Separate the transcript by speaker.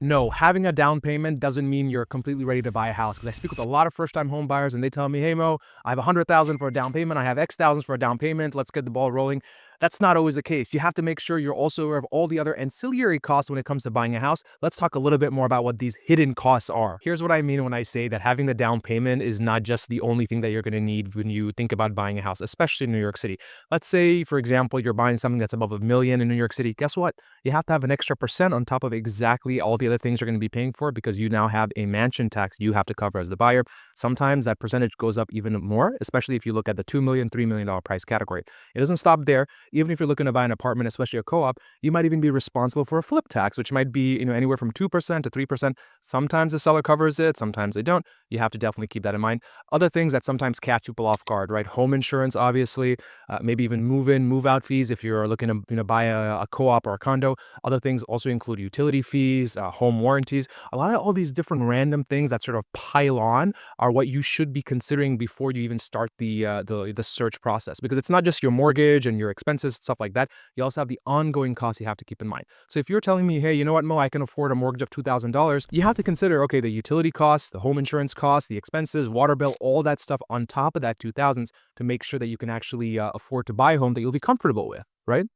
Speaker 1: No, having a down payment doesn't mean you're completely ready to buy a house. Because I speak with a lot of first-time home buyers, and they tell me, "Hey Mo, I have 100,000 for a down payment. I have X thousands for a down payment. Let's get the ball rolling." That's not always the case. You have to make sure you're also aware of all the other ancillary costs when it comes to buying a house. Let's talk a little bit more about what these hidden costs are. Here's what I mean when I say that having the down payment is not just the only thing that you're going to need when you think about buying a house, especially in New York City. Let's say, for example, you're buying something that's above $1 million in New York City. Guess what? You have to have an extra percent on top of exactly all the other things you're going to be paying for, because you now have a mansion tax you have to cover as the buyer. Sometimes that percentage goes up even more, especially if you look at the $2 million, $3 million price category. It doesn't stop there. Even if you're looking to buy an apartment, especially a co-op, you might even be responsible for a flip tax, which might be, anywhere from 2% to 3%. Sometimes the seller covers it, sometimes they don't. You have to definitely keep that in mind. Other things that sometimes catch people off guard, right? Home insurance, obviously, maybe even move-in, move-out fees if you're looking to, buy a co-op or a condo. Other things also include utility fees, home warranties. A lot of all these different random things that sort of pile on are what you should be considering before you even start the search process, because it's not just your mortgage and your expenses, stuff like that. You also have the ongoing costs you have to keep in mind. So if you're telling me, hey, you know what, Mo, I can afford a mortgage of $2,000, you have to consider, okay, the utility costs, the home insurance costs, the expenses, water bill, all that stuff on top of that 2,000s to make sure that you can actually afford to buy a home that you'll be comfortable with, right?